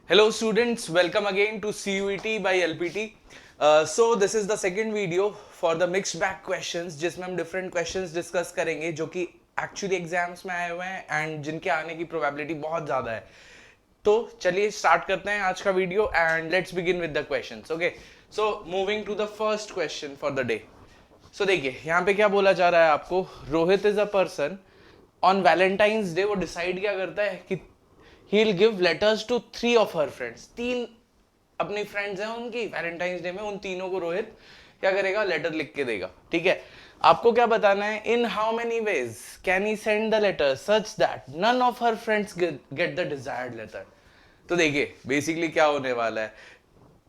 Hello students, welcome again to CUET by LPT. So this is the second video for the mixed bag questions जिसमें हम different questions discuss करेंगे जो कि actually exams में आए हुए हैं and जिनके आने की probability बहुत ज़्यादा है. तो चलिए start करते हैं आज का video and let's begin with the questions. Okay, so moving to the first question for the day. So देखिए यहाँ पे क्या बोला जा रहा है आपको, Rohit is a person on Valentine's day वो डिसाइड क्या करता है कि he will give letters to 3 of her friends. 3 अपनी फ्रेंड्स हैं उनकी, वैलेंटाइंस डे में उन तीनों को रोहित क्या करेगा, लेटर लिख के देगा. ठीक है, आपको क्या बताना है, in how many ways can he send the letter such that none of her friends get the desired letter. तो देखिए बेसिकली क्या होने वाला है,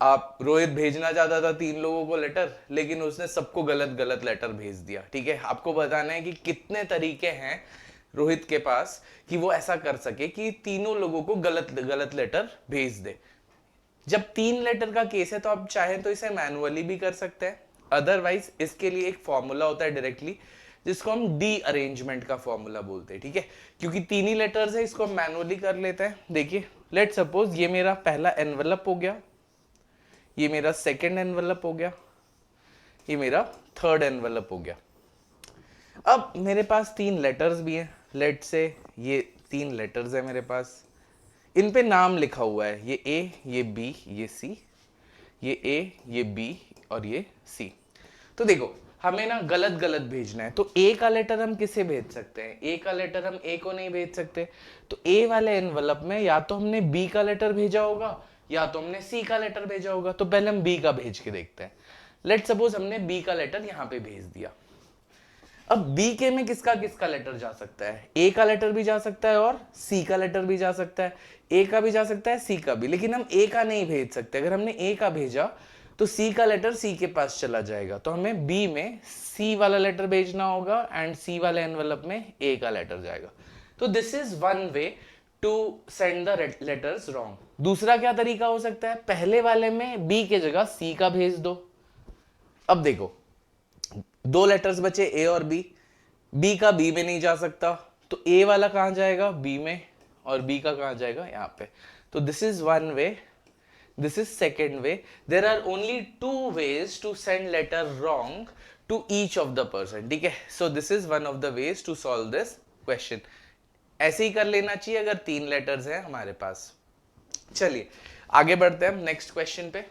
आप रोहित भेजना चाहता था 3 लोगों को लेटर, लेकिन उसने सबको गलत गलत लेटर भेज दिया. ठीक है, आपको बताना है कि कितने तरीके हैं रोहित के पास कि वो ऐसा कर सके कि तीनों लोगों को गलत गलत लेटर भेज दे. जब 3 लेटर का केस है तो आप चाहें तो इसे मैनुअली भी कर सकते हैं, अदरवाइज इसके लिए एक फॉर्मूला होता है डायरेक्टली जिसको हम डी अरेंजमेंट का फॉर्मूला बोलते हैं. ठीक है, क्योंकि 3 ही लेटर्स है इसको हम मैनुअली कर लेते हैं. देखिए लेट सपोज ये मेरा पहला एनवेलप हो गया, ये मेरा सेकेंड एनवेलप हो गया, ये मेरा थर्ड एनवेलप हो गया. अब मेरे पास 3 लेटर्स भी हैं. लेट से ये 3 लेटर्स है मेरे पास, इन पे नाम लिखा हुआ है, ये ए, ये बी, ये सी, ये ए, ये बी और ये सी. तो देखो हमें ना गलत गलत भेजना है, तो ए का लेटर हम किसे भेज सकते हैं, ए का लेटर हम ए को नहीं भेज सकते. तो ए वाले एनवेलप में या तो हमने बी का लेटर भेजा होगा या तो हमने सी का लेटर भेजा होगा. तो पहले हम बी का भेज के देखते हैं. लेट सपोज हमने बी का लेटर यहां पे भेज दिया. अब बी के में किसका किसका लेटर जा सकता है, ए का लेटर भी जा सकता है और सी का लेटर भी जा सकता है, ए का भी जा सकता है, सी का भी. लेकिन हम ए का नहीं भेज सकते. अगर हमने ए का भेजा तो सी का लेटर सी के पास चला जाएगा. तो हमें बी में सी वाला लेटर भेजना होगा एंड सी वाले एनवेलप में ए का लेटर जाएगा. तो this is one way to send the letters wrong. दूसरा क्या तरीका हो सकता है, पहले वाले में बी के जगह सी का भेज दो. अब देखो 2 लेटर्स बचे ए और बी, बी का बी में नहीं जा सकता, तो ए वाला कहां जाएगा, बी में, और बी का कहां जाएगा, यहां पे. तो this is one way, this is second way. There are only 2 ways to send letter wrong to each of the person. ठीक है, so this is one of the ways to solve this question. ऐसे ही कर लेना चाहिए अगर 3 letters हैं हमारे पास. चलिए आगे बढ़ते हैं हम नेक्स्ट क्वेश्चन पे.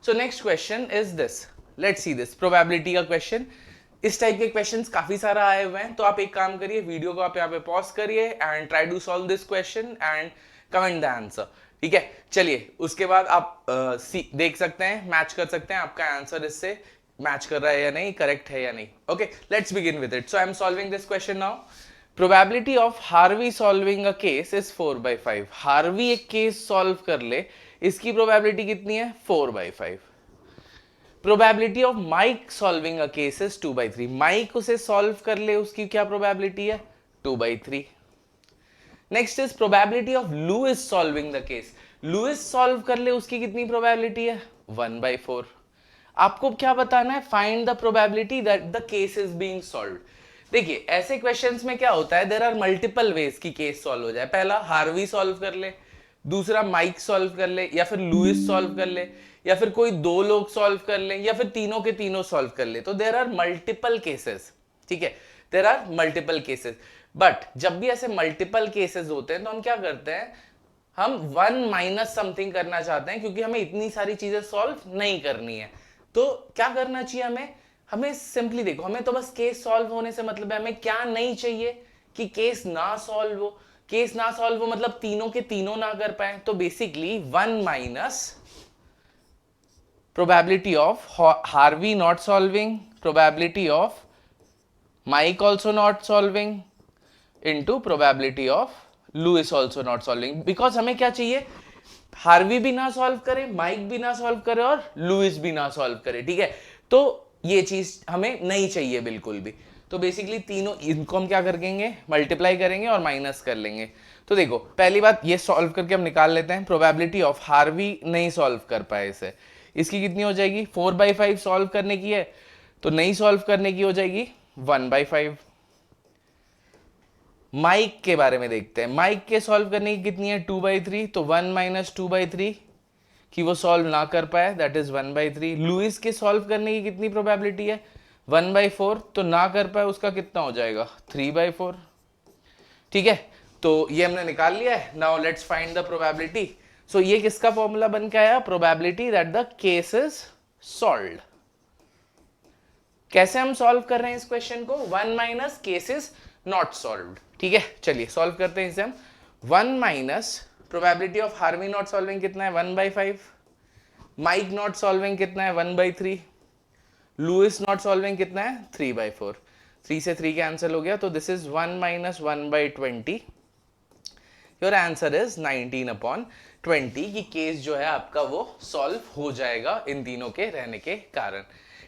So next question is this, let's see this, probability का क्वेश्चन. इस टाइप के क्वेश्चंस काफी सारा आए हुए हैं, तो आप एक काम करिए, वीडियो को आप यहाँ पे पॉज करिए and try to solve this question and comment the answer. ठीक है, चलिए उसके बाद आप देख सकते हैं, मैच कर सकते हैं आपका आंसर इससे मैच कर रहा है या नहीं, करेक्ट है या नहीं. Okay, let's begin with it. So I am solving this question now. Probability of Harvey solving a case is 4/5. Harvey एक केस सॉल्व कर ले, इसकी प्रोबेबिलिटी कितनी है, 4/5. Probability of Mike solving a case is 2/3. Mike उसे solve कर ले, उसकी क्या प्रोबेबिलिटी है, 2/3. Next is probability of Louis solving the case. Louis solve कर ले, उसकी कितनी प्रोबेबिलिटी है, 1/4. आपको क्या बताना है, find the probability that the case is being solved. देखिए ऐसे क्वेश्चंस में क्या होता है, देयर आर मल्टीपल वेज की केस सॉल्व हो जाए. पहला हार्वी सॉल्व कर ले, दूसरा माइक सॉल्व कर ले, या फिर लुइस सॉल्व कर ले, या फिर कोई 2 लोग सॉल्व कर ले, या फिर तीनों के तीनों सॉल्व कर ले. तो देयर आर मल्टीपल केसेस. ठीक है, there are multiple cases. But जब भी ऐसे मल्टीपल केसेस होते हैं तो हम क्या करते हैं, हम 1 माइनस समथिंग करना चाहते हैं, क्योंकि हमें इतनी सारी चीजें सॉल्व नहीं करनी है. तो क्या करना चाहिए हमें, हमें सिंपली देखो, हमें तो बस केस सॉल्व होने से मतलब है. हमें क्या नहीं चाहिए कि केस ना सॉल्व हो. केस ना सॉल्व हो मतलब तीनों के तीनों ना कर पाए. तो basically 1 minus probability of Harvey not solving, probability of Mike also not solving into probability of Lewis also not solving. because हमें क्या चाहिए, हार्वी भी ना सॉल्व करे, माइक भी ना सॉल्व करे और लुइस भी ना सॉल्व करे. ठीक है, तो ये चीज हमें नहीं चाहिए बिल्कुल भी. तो बेसिकली तीनों इनको हम क्या करेंगे, मल्टीप्लाई करेंगे और माइनस कर लेंगे. तो देखो पहली बात ये सॉल्व करके हम निकाल लेते हैं. प्रोबेबिलिटी ऑफ हार्वी नहीं सॉल्व कर पाए इसे, इसकी कितनी हो जाएगी, 4/5 सॉल्व करने की है, तो नहीं सॉल्व करने की हो जाएगी 1/5. माइक के बारे में देखते हैं। माइक के सॉल्व करने की कितनी है, 2/3, तो 1 माइनस 2/3 कि वो सॉल्व ना कर पाए, दैट इज 1/3। लुइस के सॉल्व करने की कितनी प्रोबेबिलिटी है, 1/4, तो ना कर पाए उसका कितना हो जाएगा, 3/4। ठीक है, तो ये हमने निकाल लिया है। Now let's find the probability. So ये किसका फॉर्मूला बन के आया, probability that the case is solved. कैसे हम सॉल्व कर रहे हैं इस क्वेश्चन को, 1 minus case is not solved. ठीक है, चलिए सॉल्व करते हैं इसे हम। 1 minus probability of Harvey not solving कितना है, 1/5। माइक नॉट सॉल्विंग कितना है, 1/3। लुइस नॉट सॉल्विंग कितना है, 3/4। 3 से 3 कैंसिल हो गया, तो this is 1 minus 1/20। Your answer is 19/20 की केस जो है आपका वो सॉल्व हो जाएगा इन तीनों के रहने के कारण।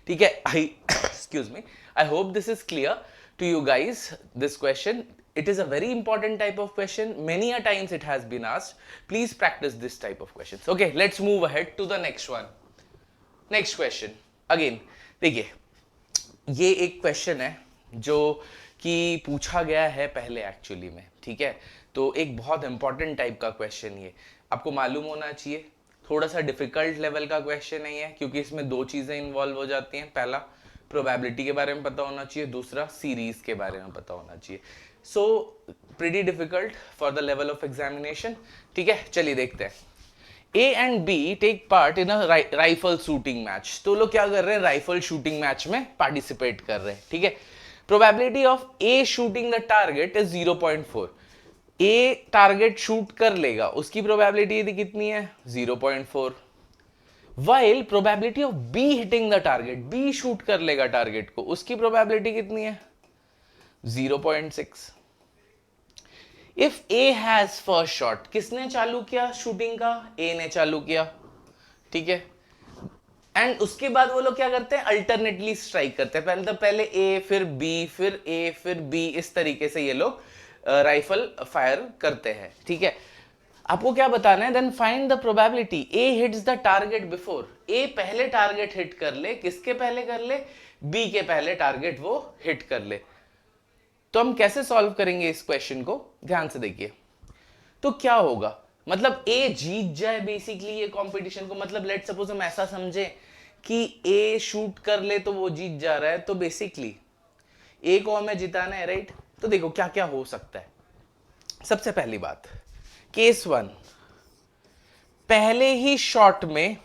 ठीक है, I excuse me, I hope this is clear to you guys. This question, it is a very important type of question, many a times it has been asked. Please practice this type of questions. Okay, let's move ahead to the next one. Next question again, देखिए ये एक question है जो कि पूछा गया है पहले एक्चुअली में। ठीक है, तो एक बहुत इंपॉर्टेंट टाइप का क्वेश्चन ये आपको मालूम होना चाहिए। थोड़ा सा डिफिकल्ट लेवल का क्वेश्चन नहीं है क्योंकि इसमें दो चीजें इन्वॉल्व हो जाती हैं। पहला प्रोबेबिलिटी के बारे में पता होना चाहिए, दूसरा सीरीज के बारे में पता होना चाहिए। So pretty difficult for the level of examination. ठीक है, चलिए देखते हैं। A and B take part in a rifle shooting match. तो लोग क्या कर रहे हैं, राइफल शूटिंग मैच में पार्टिसिपेट कर रहे हैं। ठीक है, probability of A shooting the target is 0.4। A target shoot कर लेगा, उसकी प्रोबेबिलिटी यदि कितनी है, 0.4। While probability of B hitting the target, B shoot कर लेगा टारगेट को, उसकी प्रोबेबिलिटी कितनी है, 0.6। If A has first shot, किसने चालू किया शूटिंग का, ए ने चालू किया। ठीक है, एंड उसके बाद वो लोग क्या करते हैं, अल्टरनेटली स्ट्राइक करते हैं। पहले ए फिर बी फिर ए फिर बी, इस तरीके से ये लोग राइफल फायर करते हैं। ठीक है, आपको क्या बताना है, then find the probability A hits the target before. A पहले टारगेट हिट कर ले, किसके पहले कर ले, बी के पहले टारगेट वो हिट कर ले। तो हम कैसे सॉल्व करेंगे इस क्वेश्चन को, ध्यान से देखिए। तो क्या होगा, मतलब ए जीत जाए बेसिकली ये कंपटीशन को, मतलब लेट सपोज हम ऐसा समझे कि ए शूट कर ले तो वो जीत जा रहा है, तो बेसिकली ए को हमें जिताना है, राइट। तो देखो क्या क्या हो सकता है। सबसे पहली बात, केस 1, पहले ही शॉट में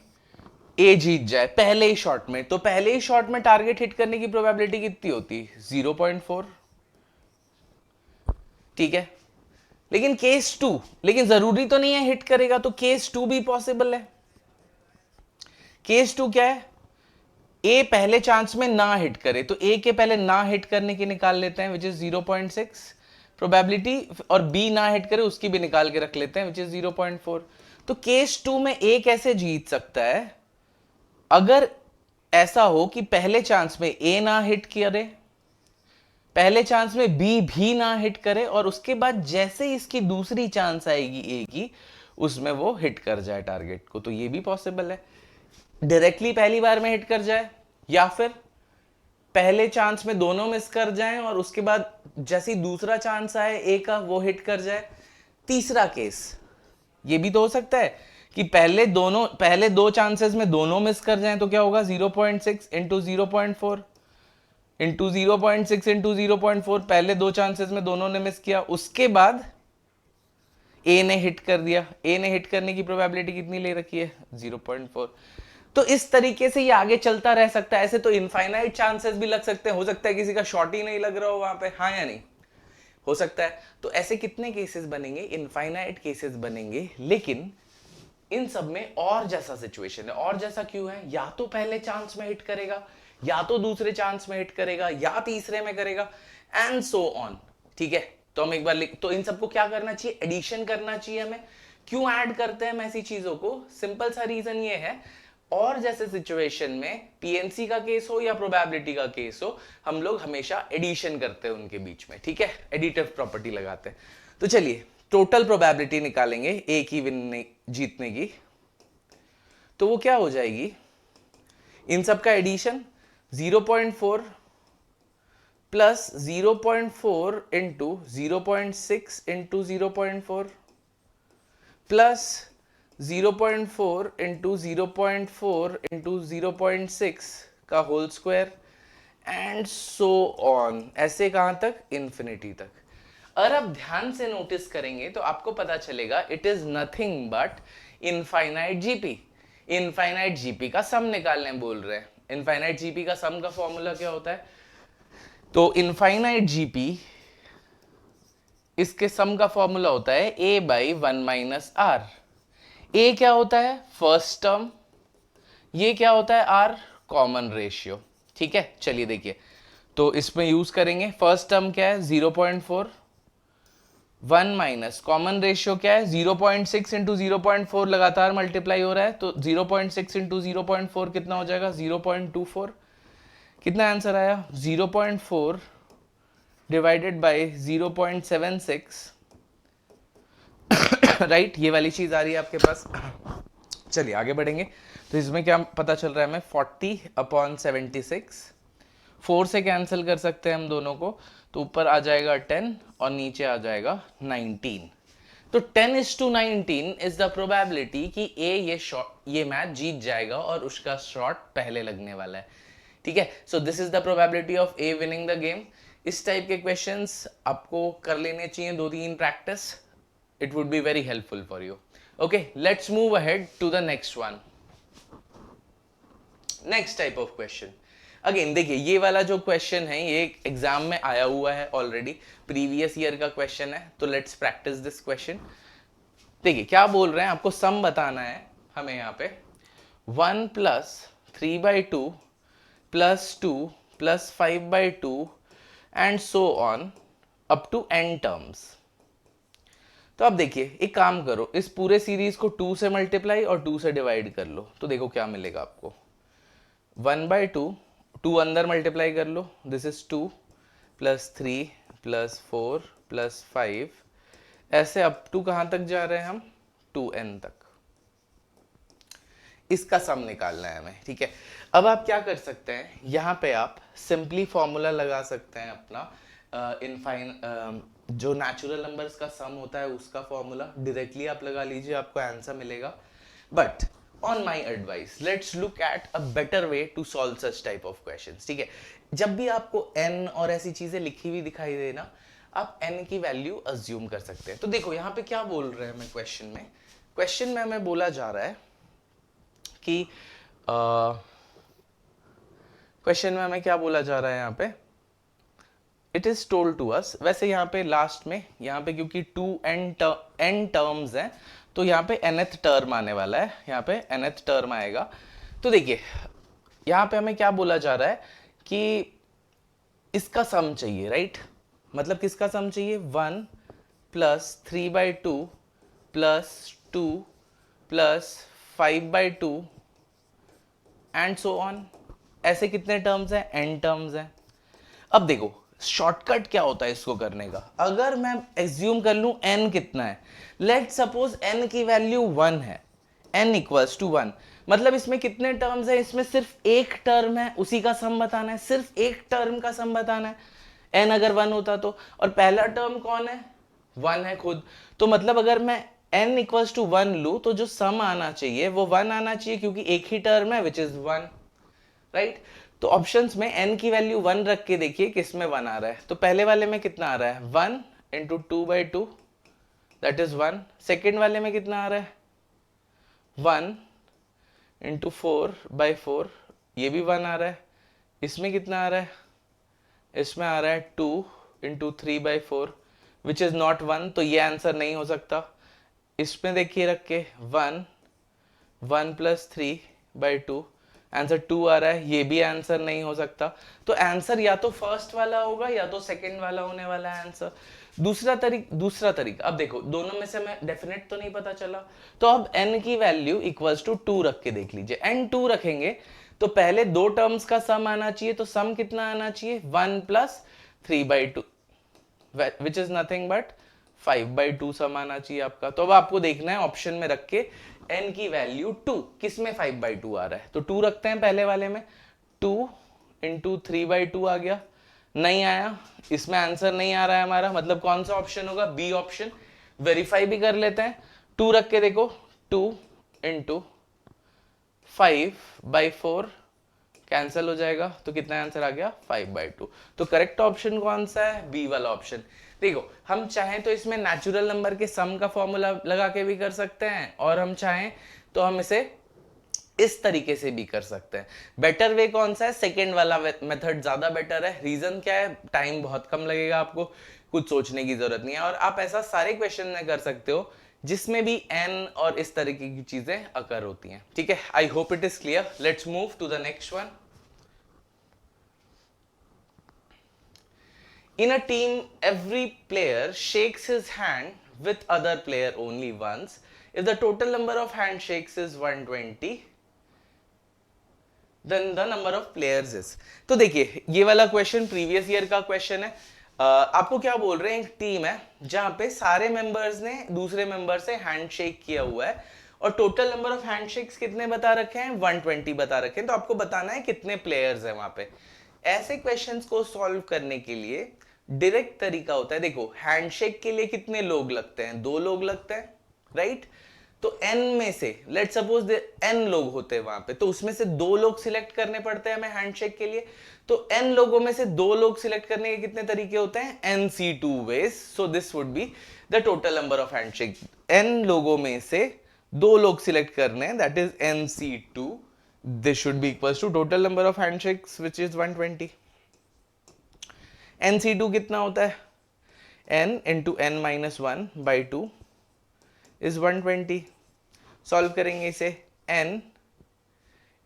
ए जीत जाए, पहले ही शॉट में, तो पहले ही शॉट में टारगेट हिट करने की प्रोबेबिलिटी कितनी होती, 0.4। ठीक है, लेकिन केस 2, लेकिन जरूरी तो नहीं है हिट करेगा, तो केस 2 भी पॉसिबल है। केस 2 क्या है, ए पहले चांस में ना हिट करे, तो ए के पहले ना हिट करने की निकाल लेते हैं, विच इज 0.6 प्रोबेबिलिटी, और बी ना हिट करे उसकी भी निकाल के रख लेते हैं, विच इज 0.4। तो केस 2 में ए कैसे जीत सकता है, अगर ऐसा हो कि पहले चांस में ए ना हिट करे, पहले चांस में बी भी ना हिट करे, और उसके बाद जैसे ही इसकी दूसरी चांस आएगी ए की, उसमें वो हिट कर जाए टारगेट को। तो ये भी पॉसिबल है, डायरेक्टली पहली बार में हिट कर जाए, या फिर पहले चांस में दोनों मिस कर जाएं और उसके बाद जैसे ही दूसरा चांस आए ए का, वो हिट कर जाए। तीसरा केस ये भी तो हो सकता है कि पहले दो चांसेस में दोनों मिस कर जाएं, तो क्या होगा, 0.6 इंटू 0.4 इंटू 0.6 इंटू 0.4, पहले दो चांसेस में दोनों ने मिस किया, उसके बाद ए ने हिट कर दिया। ए ने हिट करने की प्रोबेबिलिटी कितनी ले रखी है, 0.4। तो इस तरीके से ये आगे चलता रह सकता है। ऐसे तो इनफाइनाइट चांसेस भी लग सकते हैं, हो सकता है किसी का शॉट ही नहीं लग रहा हो वहां पे, हाँ या नहीं, हो सकता है। तो ऐसे कितने केसेस बनेंगे, इनफाइनाइट केसेस बनेंगे। लेकिन इन सब में और जैसा सिचुएशन है, और जैसा क्यों है, या तो पहले चांस में हिट करेगा, या तो दूसरे चांस में हिट करेगा, या तीसरे में करेगा, एंड सो ऑन। ठीक है, तो हम एक बार तो इन सबको क्या करना चाहिए, एडिशन करना चाहिए हमें। क्यों ऐड करते हैं हम ऐसी चीजों को, सिंपल सा रीजन ये है, और जैसे सिचुएशन में पीएनसी का केस हो या प्रोबेबिलिटी का केस हो, हम लोग हमेशा एडिशन करते हैं उनके बीच में। ठीक है, एडिटिव प्रॉपर्टी लगाते हैं। तो चलिए टोटल प्रोबेबिलिटी निकालेंगे ए की जीतने की, तो वो क्या हो जाएगी, इन सब का addition 0.4 plus 0.4 into 0.6 into 0.4 plus 0.4 into 0.4 into 0.6 का whole square and so on, ऐसे कहां तक, इंफिनिटी तक। और अब ध्यान से नोटिस करेंगे तो आपको पता चलेगा it is nothing but infinite GP. Infinite GP का सम निकालने बोल रहे हैं। इनफाइनाइट जीपी का सम का फॉर्मूला क्या होता है? तो इनफाइनाइट जीपी, इसके सम का फॉर्मूला होता है a by 1 minus r. A क्या होता है? First term. ये क्या होता है? R common ratio. ठीक है, चलिए देखिए, तो इसमें यूज करेंगे फर्स्ट टर्म क्या है? 0.4, 1 माइनस कॉमन रेशियो क्या है? 0.6 इंटू 0.4 लगातार मल्टीप्लाई हो रहा है, तो 0.6 इंटू 0.4 कितना हो जाएगा? 0.24। कितना आंसर आया? 0.4 डिवाइडेड बाय 0.76, राइट। ये वाली चीज आ रही है आपके पास। चलिए आगे बढ़ेंगे। तो इसमें क्या पता चल रहा है हमें? 40/76। 4 से कैंसिल कर सकते हैं हम दोनों को, तो ऊपर आ जाएगा 10 और नीचे आ जाएगा 19। तो 10:19 इज द प्रोबेबिलिटी कि ये मैच जीत जाएगा और उसका शॉट पहले लगने वाला है। ठीक है, so this is the probability of A winning the game. इस टाइप के क्वेश्चंस आपको कर लेने चाहिए 2-3 practice. It would be very helpful for you. Okay, let's move ahead to the next one. Next type of question. Again देखिए, ये वाला जो क्वेश्चन है ये एग्जाम में आया हुआ है ऑलरेडी, प्रीवियस ईयर का क्वेश्चन है। तो लेट्स प्रैक्टिस दिस क्वेश्चन। देखिए क्या बोल रहे हैं, आपको सम बताना है हमें यहाँ पे। 1 plus 3/2 plus 2 plus 5/2 and so on up to n terms. तो अब देखिए, एक काम करो, इस पूरे सीरीज को 2 से मल्टीप्लाई और 2 से डिवाइड कर लो, तो देखो क्या मिलेगा आपको। 1/2, 2 अंदर मल्टीप्लाई कर लो, this is 2 plus 3 plus 4 plus 5, ऐसे अप टू कहां तक जा रहे हैं हम? 2n तक। इसका सम निकालना है हमें। ठीक है, अब आप क्या कर सकते हैं, यहां पे आप सिंपली फॉर्मूला लगा सकते हैं अपना, जो नेचुरल नंबर्स का सम होता है उसका फॉर्मूला डायरेक्टली आप लगा लीजिए, आपको आंसर मिलेगा। But on my advice, let's look at a better way to solve such type of questions. ठीक है, जब भी आपको n और ऐसी चीजें लिखी हुई दिखाई दे ना, आप n की वैल्यू अज्यूम कर सकते हैं। तो देखो यहाँ पे क्या बोल रहे हैं हमें क्वेश्चन में हमें बोला जा रहा है कि क्वेश्चन में हमें क्या बोला जा रहा है यहाँ पे, it is told to us. वैसे यहाँ पे लास्ट में, यहाँ पे क्योंकि 2n टर्म्स हैं, तो यहाँ पे nth टर्म आने वाला है, यहाँ पे nth टर्म आएगा। तो देखिए यहाँ पे हमें क्या बोला जा रहा है कि इसका सम चाहिए, राइट। मतलब किसका सम चाहिए? 1 plus 3/2 plus 2 plus 5/2 and so on. ऐसे कितने टर्म्स हैं? n टर्म्स हैं। अब देखो शॉर्टकट क्या होता है इसको करने का। अगर मैं एज्यूम कर लूं n कितना है, लेट सपोज n की वैल्यू 1 है, n इक्वल्स टू 1, मतलब इसमें कितने टर्म्स है? इसमें सिर्फ एक टर्म है, उसी का सम बताना है, सिर्फ एक टर्म का सम बताना है। n अगर 1 होता तो, और पहला टर्म कौन है? 1 है खुद। तो मतलब अगर मैं n इक्वल्स टू 1 लूं तो जो सम आना चाहिए वो 1 आना चाहिए, क्योंकि एक ही टर्म है विच इज 1, राइट। तो ऑप्शंस में n की वैल्यू 1 रख के देखिए किसमें 1 आ रहा है। तो पहले वाले में कितना आ रहा है? 1 इंटू 2/2 दैट इज 1। सेकेंड वाले में कितना आ रहा है? 1 इंटू 4/4, ये भी 1 आ रहा है। इसमें कितना आ रहा है? इसमें आ रहा है 2 इंटू 3/4 विच इज नॉट 1, तो ये आंसर नहीं हो सकता। इसमें देखिए रख के 1 प्लस 3/2, आंसर 2 आ रहा है, ये भी आंसर नहीं हो सकता। तो आंसर या तो फर्स्ट वाला होगा या तो सेकंड वाला होने वाला है आंसर। दूसरा तरीका, अब देखो दोनों में से मैं डेफिनेट तो नहीं पता चला, तो अब n की वैल्यू इक्वल्स टू 2 रख के देख लीजिए। n 2 रखेंगे तो पहले दो टर्म्स का सम आना चाहिए, तो सम कितना आना चाहिए? 1 plus 3/2 which is nothing but 5/2 सम आना चाहिए आपका। तो अब आपको देखना है ऑप्शन में रख के n की वैल्यू 2, किसमें 5/2 आ रहा है, तो 2 रखते हैं पहले वाले में। 2 इंटू 3/2 आ गया, नहीं आया, इसमें आंसर नहीं आ रहा है हमारा, मतलब कौन सा ऑप्शन होगा, बी ऑप्शन। वेरीफाई भी कर लेते हैं, 2 रख के देखो, 2 इंटू 5/4 कैंसिल हो जाएगा, तो कितना आंसर आ गया, 5/2। तो करेक्ट ऑप्शन कौन सा है, बी वाला ऑप्शन। देखो हम चाहें तो इसमें नेचुरल नंबर के सम का फॉर्मूला लगा के भी कर सकते हैं, और हम चाहें तो हम इसे इस तरीके से भी कर सकते हैं। बेटर वे कौन सा है, सेकेंड वाला मेथड ज्यादा बेटर है। रीजन क्या है, टाइम बहुत कम लगेगा, आपको कुछ सोचने की जरूरत नहीं है, और आप ऐसा सारे क्वेश्चन में कर सकते हो जिसमें भी एन और इस तरीके की चीजें अकर होती हैं। ठीक है, I hope it is clear. Let's move to the next one. In a team, every player shakes his hand with other player only once. If the total number of handshakes is 120, then the number of players is. तो देखिए ये वाला question previous year का question है। आपको क्या बोल रहे हैं, एक टीम है जहां पे सारे मेंबर्स ने दूसरे मेंबर से हैंडशेक किया हुआ है, और टोटल नंबर ऑफ हैंडशेक्स कितने बता रखे हैं, 120 बता रखे हैं। तो आपको बताना है कितने प्लेयर्स हैं वहां पे। ऐसे क्वेश्चंस को सॉल्व करने के लिए डायरेक्ट तरीका होता है, देखो हैंडशेक के लिए कितने लोग लगते हैं, 2 लोग लगते हैं, राइट। तो n में से लेट सपोज n लोग होते हैं वहां पे, तो उसमें से 2 लोग सिलेक्ट करने पड़ते हैं हमें हैंडशेक के लिए। तो n लोगों में से 2 लोग सिलेक्ट करने के कितने तरीके होते हैं, nc2 ways। So this would be the total number of handshake. n लोगों में से 2 लोग सिलेक्ट करने हैं, that is nc2। This should be equals to total number of handshakes which is 120। nc2 कितना होता है, n into n minus 1/2 is 120। Solve करेंगे इसे, n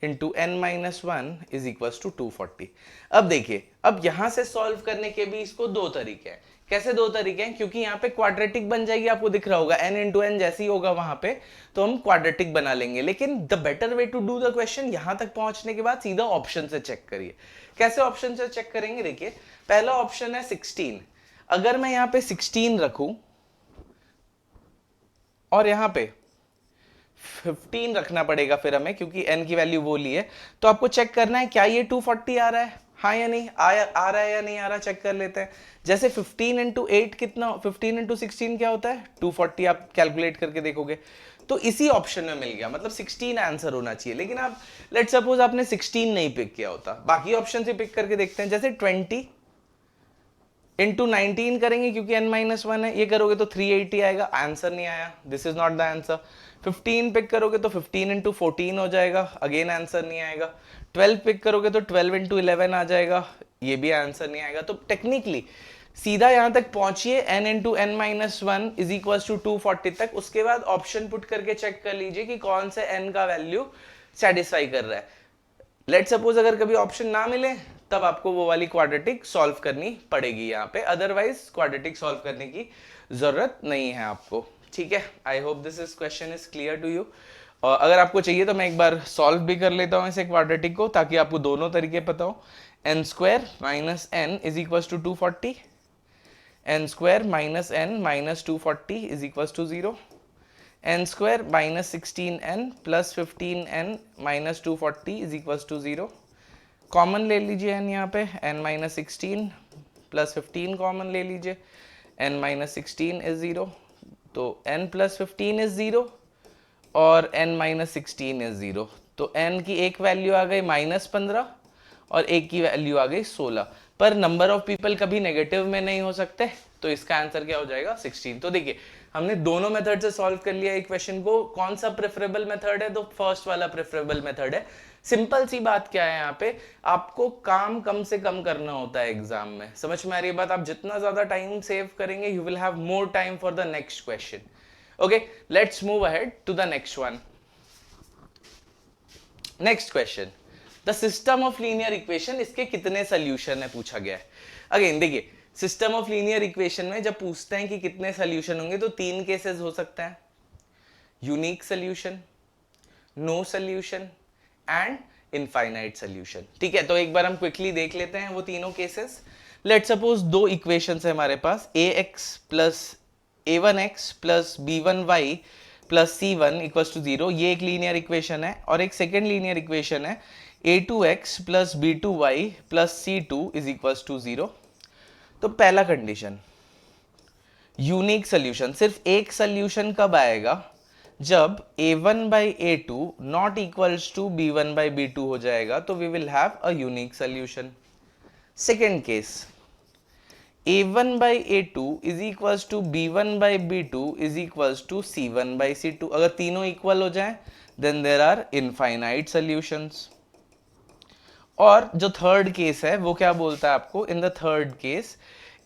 into n minus 1 is equal to 240। अब देखिए, अब यहां से सॉल्व करने के भी इसको 2 तरीके हैं। कैसे 2 तरीके हैं, क्योंकि यहाँ पे क्वाड्रेटिक बन जाएगी, आपको दिख रहा होगा n इंटू n जैसे ही होगा वहां पे, तो हम क्वाड्रेटिक बना लेंगे। लेकिन the better way to do the question, यहां तक पहुंचने के बाद सीधा ऑप्शन से चेक करिए। कैसे ऑप्शन से चेक करेंगे, देखिए पहला ऑप्शन है 16। अगर मैं यहाँ पे 16 रखूं और यहाँ पे 15 रखना पड़ेगा फिर हमें, क्योंकि n की वैल्यू वो ली है। तो आपको चेक करना है क्या ये 240 आ रहा है, हाँ या नहीं, आ रहा है या नहीं आ रहा, चेक कर लेते हैं। जैसे 15 इंटू 8 कितना, 15 इंटू 16 क्या होता है, 240। आप कैलकुलेट करके देखोगे तो इसी ऑप्शन में मिल गया, मतलब 16 आंसर होना चाहिए। लेकिन आप लेट सपोज आपने 16 नहीं पिक किया होता, बाकी ऑप्शन से पिक करके देखते हैं। जैसे 20 इंटू 19 करेंगे, क्योंकि n माइनस 1 है, ये करोगे तो 380 आएगा, आंसर नहीं आया, this is not the answer. 15 pick करोगे तो 15 इंटू 14 हो जाएगा, अगेन आंसर नहीं आएगा। 12 पिक करोगे तो 12 इंटू 11 आ जाएगा, ये भी आंसर नहीं आएगा। तो टेक्निकली सीधा यहां तक पहुंचिए, n into n minus 1 is equal to 240 तक। उसके बाद ऑप्शन पुट करके चेक कर लीजिए कि कौन से n का वैल्यू सेटिस्फाई कर रहा है। लेट सपोज अगर कभी ऑप्शन ना मिले, तब आपको वो वाली क्वाड्रेटिक सॉल्व करनी पड़ेगी यहाँ पे, अदरवाइज क्वाड्रेटिक सॉल्व करने की जरूरत नहीं है आपको। ठीक है, I hope this is question is clear to you. और अगर आपको चाहिए तो मैं एक बार सॉल्व भी कर लेता हूँ इसे क्वाड्रेटिक को, ताकि आपको दोनों तरीके पता हो। n square minus n is equal to 240, n square minus n minus 240 is equal to 0, n square minus 16n plus 15n minus 240 is equal to 0। Common ले लीजिए n यहाँ पे, n माइनस 16 प्लस 15 कॉमन ले लीजिए, n minus 16 is 0, तो n plus 15 is 0 और n minus 16 is 0। तो n की एक वैल्यू आ गई -15 और एक की वैल्यू आ गई 16। पर नंबर ऑफ पीपल कभी नेगेटिव में नहीं हो सकते, तो इसका आंसर क्या हो जाएगा, 16। तो देखिए हमने दोनों मेथड से सॉल्व कर लिया इक्वेशन को। कौन सा प्रेफरेबल मेथड है, तो फर्स्ट वाला प्रेफरेबल मेथड है। सिंपल सी बात क्या है, यहाँ पे आपको काम कम से कम करना होता है एग्जाम में, समझ में आ रही है बात। आप जितना ज्यादा टाइम सेव करेंगे, you will have more time for the next question. Okay, let's move ahead to the next one. Next question, the system of linear equation, इसके कितने सोल्यूशन है पूछा गया है। अगेन देखिए, सिस्टम ऑफ लीनियर इक्वेशन में जब पूछते हैं कि कितने सोल्यूशन होंगे, तो 3 केसेस हो सकते हैं, unique solution, no solution and infinite solution. ठीक है, तो एक बार हम क्विकली देख लेते हैं वो तीनों केसेस। लेट सपोज 2 इक्वेशंस है हमारे पास, ax plus a1x plus b1y plus c1 equals to 0, ये एक लीनियर इक्वेशन है। और एक सेकेंड लीनियर इक्वेशन है a2x plus b2y plus c2 is equals to 0। तो पहला कंडीशन, यूनिक सोल्यूशन, सिर्फ एक सोल्यूशन कब आएगा, जब a1 by a2 not equals to b1 by b2 हो जाएगा, तो we will have a unique solution. Second case, a1 by a2 is equals to b1 by b2 is equals to c1 by c2. अगर तीनों equal हो जाए then there are infinite solutions. और जो third case है वो क्या बोलता है आपको, in the third case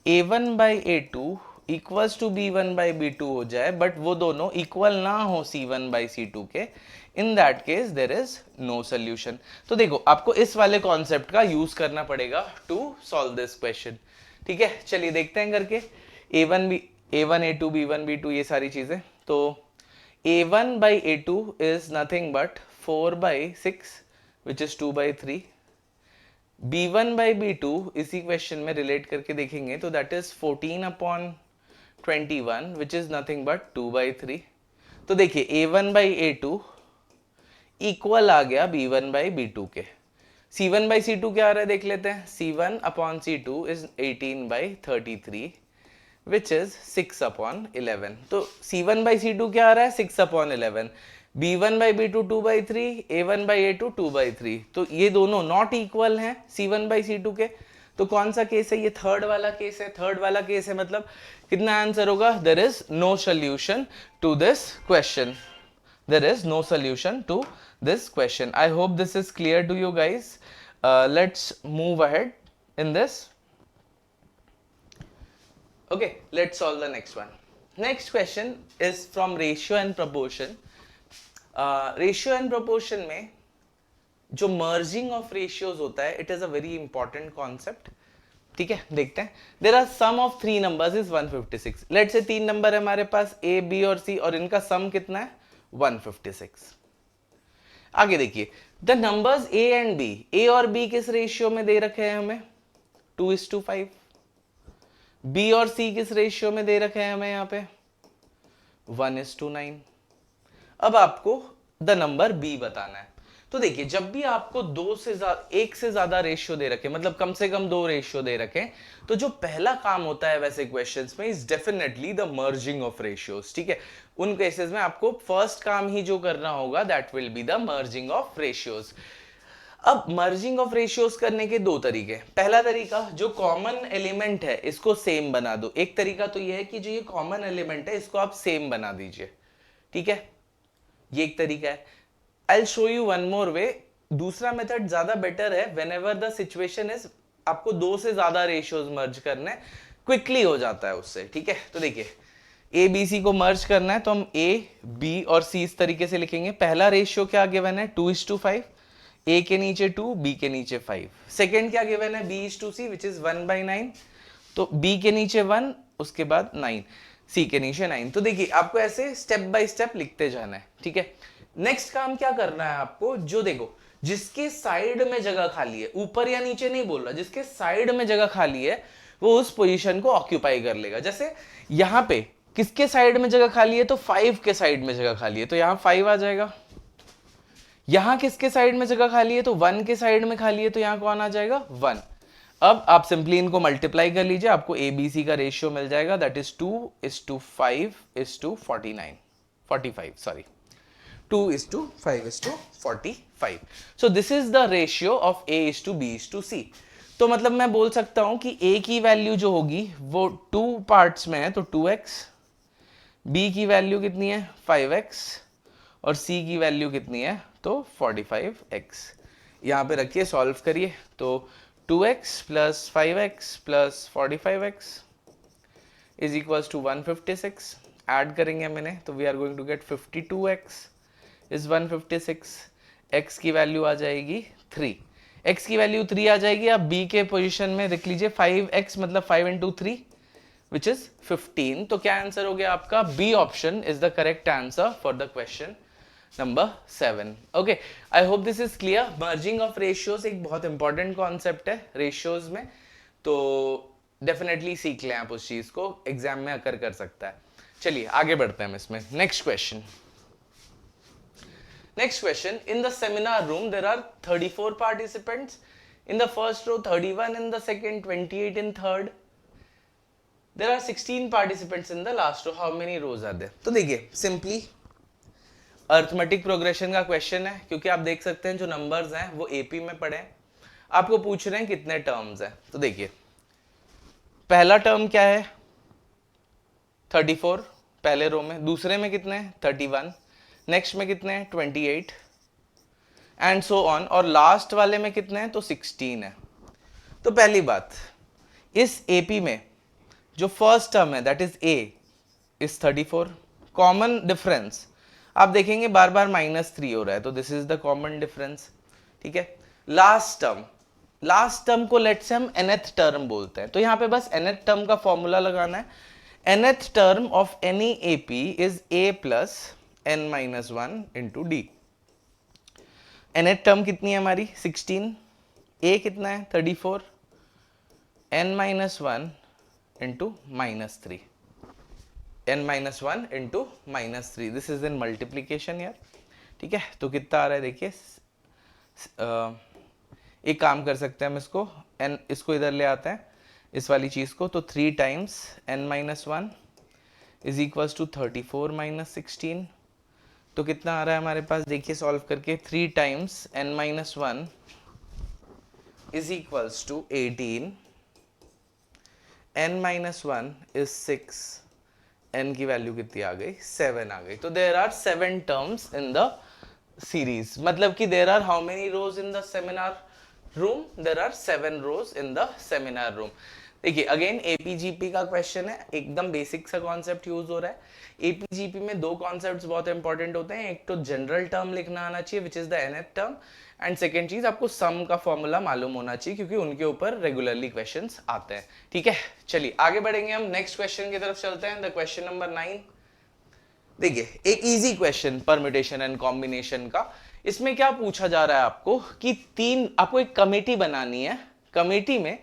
a1 by a2 equals to b1 by b2 हो जाए, बट वो दोनों इक्वल ना हो c1 बाई c2 के, in that case there is no solution. तो देखो आपको इस वाले कॉन्सेप्ट का यूज करना पड़ेगा टू सॉल्व दिस क्वेश्चन. ठीक है, चलिए देखते हैं करके. a1 a2 b1 b2 ये सारी चीजें. तो a1 by a2 is nothing but 4 by 6 which is 2 by 3. b1 by b2 इसी क्वेश्चन में रिलेट करके देखेंगे तो that is 14 upon 21 which is nothing but 2 by 3. तो देखिए a1 बाई a2 इक्वल आ गया b1 बाई b2 के. c1 बाई c2 क्या आ रहा है देख लेते हैं. c1 upon c2 is 18 by 33 which is 6 upon 11. तो c1 बाई c2 क्या आ रहा है 6 upon 11. b1 by b2 2 by 3, a1 by a2 2 by 3. तो ये दोनों नॉट इक्वल हैं c1 बाई c2 के. तो कौन सा केस है, ये थर्ड वाला केस है. थर्ड वाला केस है मतलब कितना आंसर होगा, there is no solution to this question. There is no solution to this question. I hope this is clear to you guys. Let's move ahead in this. Okay, let's solve the next one. Next question is from ratio and proportion. Ratio and proportion में जो merging of ratios होता है, it is a very important concept. ठीक है, देखते हैं. There are sum of three numbers is 156. Let's say तीन number है हमारे पास A, B और C, और इनका सम कितना है 156. आगे देखिए, the numbers A and B, A और B किस रेशियो में दे रखे हैं हमें 2:5. B और C किस रेशियो में दे रखे हैं हमें यहाँ पे 1:9. अब आपको द नंबर B बताना है. तो देखिए जब भी आपको एक से ज्यादा रेशियो दे रखे, मतलब कम से कम दो रेशियो दे रखे, तो जो पहला काम होता है वैसे क्वेश्चंस में is definitely the merging of ratios. ठीक है, उन केसेस में आपको फर्स्ट काम ही जो करना होगा that will be the merging of ratios. अब मर्जिंग ऑफ रेशियोज करने के दो तरीके. पहला तरीका, जो कॉमन एलिमेंट है इसको सेम बना दो. एक तरीका तो यह है कि जो ये कॉमन एलिमेंट है इसको आप सेम बना दीजिए. ठीक है, ये एक तरीका है. I'll show you one more way. दूसरा मेथड ज्यादा बेटर है. whenever the situation is आपको दो से ज्यादा रेशियोज मर्ज करने, क्विकली हो जाता है उससे. ठीक है, तो देखिए ए बी सी को मर्ज करना है तो हम ए बी और सी इस तरीके से लिखेंगे. पहला रेशियो क्या गिवन है 2:5. ए के नीचे 2, बी के नीचे 5. सेकेंड क्या गिवन है B:C विच इज 1/9. तो बी के नीचे 1, उसके बाद 9, सी के नीचे 9. तो देखिए आपको ऐसे स्टेप बाय स्टेप लिखते जाना है. ठीक है, नेक्स्ट काम क्या करना है आपको, जो देखो जिसके साइड में जगह खाली है, ऊपर या नीचे नहीं बोल रहा, जिसके साइड में जगह खाली है वो उस पोजीशन को ऑक्यूपाई कर लेगा. जैसे यहां पे किसके साइड में जगह खाली है, तो 5 के साइड में जगह खाली है तो यहां 5 आ जाएगा. यहां किसके साइड में जगह खाली है, तो 1 के साइड में खाली है तो यहां कौन आ जाएगा 1. अब आप सिंपली इनको मल्टीप्लाई कर लीजिए, आपको एबीसी का रेशियो मिल जाएगा that is 2:5:45. Sorry, 2:5:45. So this is the ratio of A:B:C. तो मतलब मैं बोल सकता हूं कि A की वैल्यू जो होगी वो 2 पार्ट्स में है तो 2x, B की वैल्यू कितनी है 5x और C की वैल्यू कितनी है तो 45x. यहां पे रखिए, सॉल्व करिए. तो 2x plus 5x plus 45x is equals to 156. Add करेंगे मैंने तो we are going to get 52x is 156. x की वैल्यू आ जाएगी 3. x की वैल्यू 3 आ जाएगी. आप b के पोजीशन में देख लीजिए 5x मतलब 5 into 3 विच इज 15. तो क्या आंसर हो गया आपका, B option is the correct answer for the question number 7. Okay, I hope this is clear. Merging of ratios एक बहुत इंपॉर्टेंट कॉन्सेप्ट है रेशियोज में, तो डेफिनेटली सीख लें आप उस चीज को, एग्जाम में अकर कर सकता है. चलिए आगे बढ़ते हैं हम इसमें. Next question. Next question, in the seminar room there are 34 participants. In the first row 31, in the second 28, in third. There are 16 participants in the last row, how many rows are there? तो देखिए simply arithmetic progression का question है, क्योंकि आप देख सकते हैं जो नंबर्स हैं वो एपी में पड़े हैं, आपको पूछ रहे हैं कितने टर्म्स हैं। तो देखिए पहला टर्म क्या है 34 पहले रो में, दूसरे में कितने हैं 31, नेक्स्ट में कितने हैं 28 एंड सो ऑन, और लास्ट वाले में कितने हैं तो 16 है। तो पहली बात, इस एपी में जो फर्स्ट टर्म है that is a is 34, common difference आप देखेंगे बार बार -3 हो रहा है, तो this is the common difference, ठीक है। लास्ट टर्म को लेट्स से हम nth टर्म बोलते हैं, तो यहां पे बस nth टर्म का फॉर्मूला लगाना है। nth term of any AP is a plus n-1 into D. nth term कितनी है हमारी 16, a कितना है 34, n-1 into -3, n-1 into -3, this is in multiplication यार, ठीक है। तो कितना आ रहा है देखिए, एक काम कर सकते हैं हम इसको इधर ले आते हैं इस वाली चीज को, तो 3 times n-1 is equals to 34 - 16, तो कितना आ रहा है हमारे पास देखिए सॉल्व करके, 3 times n-1 is equals to 18, n-1 is 6, n की वैल्यू कितनी आ गई 7 आ गई। तो there are 7 terms in the series, मतलब कि there are how many rows in the seminar room, there are 7 rows in the seminar room. देखिए अगेन एपीजीपी का क्वेश्चन है, एकदम बेसिक सा कॉन्सेप्ट यूज हो रहा है। एपीजीपी में दो कॉन्सेप्ट्स बहुत इंपॉर्टेंट होते हैं, एक तो जनरल टर्म लिखना आना चाहिए which is the nth term, and second चीज आपको सम का फॉर्मूला मालूम होना चाहिए, क्योंकि उनके ऊपर रेगुलरली क्वेश्चंस आते हैं, ठीक है। चलिए आगे बढ़ेंगे, हम नेक्स्ट क्वेश्चन की तरफ चलते हैं, द क्वेश्चन नंबर 9। देखिए एक easy question permutation and combination का, इसमें क्या पूछा जा रहा है आपको कि आपको एक कमेटी बनानी है, कमेटी में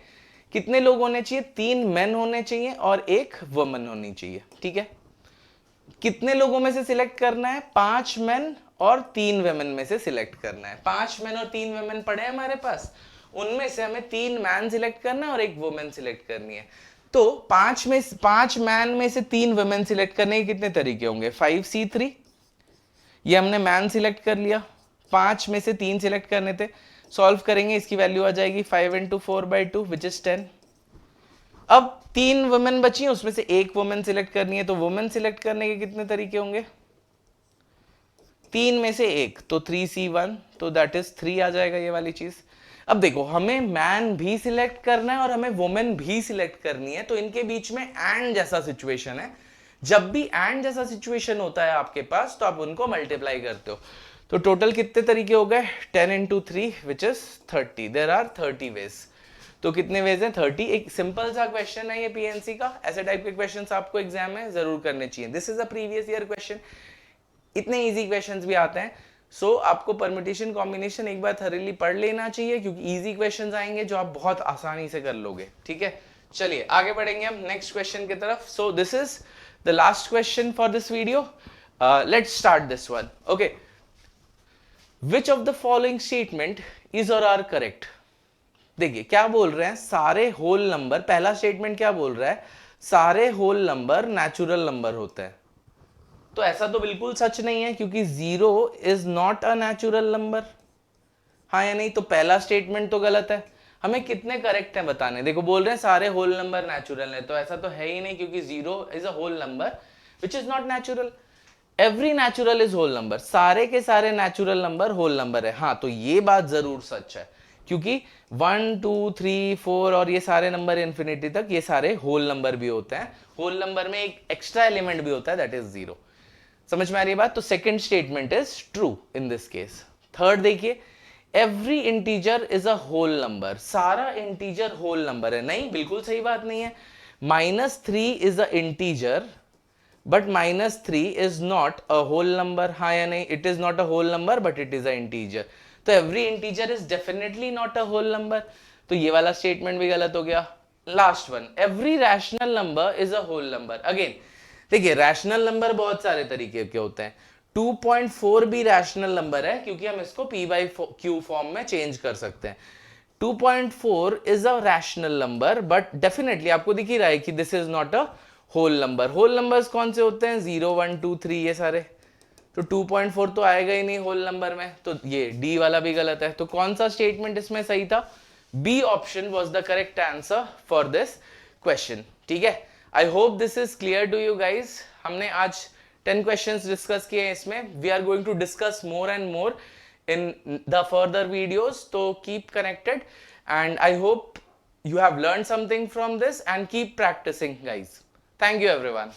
कितने लोग होने चाहिए, 3 मेन होने चाहिए और 1 वुमन होनी चाहिए, ठीक है। कितने लोगों में से सिलेक्ट करना है, 5 मेन और 3 वुमेन में से सिलेक्ट करना है। 5 मेन और 3 वुमेन पड़े हैं हमारे पास, उनमें से हमें 3 मैन सिलेक्ट करना है और 1 वुमेन सिलेक्ट करनी है। तो 5 मैन में से 3 वुमेन सिलेक्ट करने के कितने तरीके होंगे, 5C3, ये हमने मैन सिलेक्ट कर लिया, 5 में से 3 सिलेक्ट करने थे, सॉल्व करेंगे इसकी वैल्यू आ जाएगी 5 × 4/2 विच इज 10। अब 3 वुमेन बची, उसमें से 1 वुमेन सिलेक्ट करनी है, तो वुमेन सिलेक्ट करने के कितने तरीके होंगे, 3 में से 1, तो 3C1, तो दैट इज 3 आ जाएगा ये वाली चीज। अब देखो हमें मैन भी सिलेक्ट करना है और हमें वुमेन भी सिलेक्ट करनी है, तो इनके बीच में एंड जैसा सिचुएशन है। जब भी एंड जैसा सिचुएशन होता है आपके पास, तो आप उनको मल्टीप्लाई करते हो। तो टोटल कितने तरीके हो गए, 10 × 3 which is 30, there are 30 ways. तो कितने वेज हैं 30। एक सिंपल सा क्वेश्चन है ये पीएनसी का, ऐसे टाइप के क्वेश्चंस आपको एग्जाम में जरूर करने चाहिए। This is a previous year question, इतने इजी क्वेश्चंस भी आते हैं। सो आपको परम्यूटेशन कॉम्बिनेशन एक बार थॉरली पढ़ लेना चाहिए, क्योंकि इजी क्वेश्चंस आएंगे जो आप बहुत आसानी से कर लोगे, ठीक है। चलिए आगे बढ़ेंगे हम नेक्स्ट क्वेश्चन की तरफ। सो this is the last question for this video, let's start this one. Okay, which of the following statement is और आर करेक्ट। देखिए क्या बोल रहे हैं, सारे होल नंबर, पहला स्टेटमेंट क्या बोल रहा है, सारे होल नंबर नेचुरल नंबर होते हैं। तो ऐसा तो बिल्कुल सच नहीं है, क्योंकि 0 is not a natural number, हाँ या नहीं। तो पहला स्टेटमेंट तो गलत है। हमें कितने करेक्ट है बताने, देखो बोल रहे हैं सारे होल नंबर नेचुरल है, तो ऐसा तो है ही नहीं, क्योंकि 0 is a whole number which is not natural. Every natural is whole number, सारे के सारे नेचुरल नंबर होल नंबर है, हाँ। तो ये बात जरूर सच है, क्योंकि 1 2 3 4 और ये सारे नंबर इन्फिनिटी तक ये सारे होल नंबर भी होते हैं। होल नंबर में एक एक्स्ट्रा एलिमेंट भी होता है, दैट इज 0। समझ में आ रही बात। तो second statement is true in this case. Third देखिए, every integer is a whole number, सारा इंटीजर होल नंबर है, नहीं बिल्कुल सही बात नहीं है। -3 is a integer but -3 is not a whole number, हाँ या नहीं। It is not a whole number but it is a integer, तो every integer is definitely not a whole number, तो ये वाला स्टेटमेंट भी गलत हो गया। Last one, every rational number is a whole number. Again देखिए रैशनल नंबर बहुत सारे तरीके के होते हैं, 2.4 भी रैशनल नंबर है, क्योंकि हम इसको p/q फॉर्म में चेंज कर सकते हैं। 2.4 is a rational number, but definitely आपको दिख ही रहा है कि this is not a whole number. Whole numbers कौन से होते हैं? 0 1 2 3 ये सारे. तो 2.4 तो आएगा ही नहीं होल नंबर में, तो ये डी वाला भी गलत है. तो कौन सा स्टेटमेंट इसमें सही था? B option was the correct answer for this question. ठीक है, I hope this is clear to you guys. हमने आज 10 क्वेश्चंस डिस्कस किए हैं इसमें. We are going to discuss more and more in the further videos, so keep connected and I hope you have learned something from this and keep practicing guys. Thank you everyone.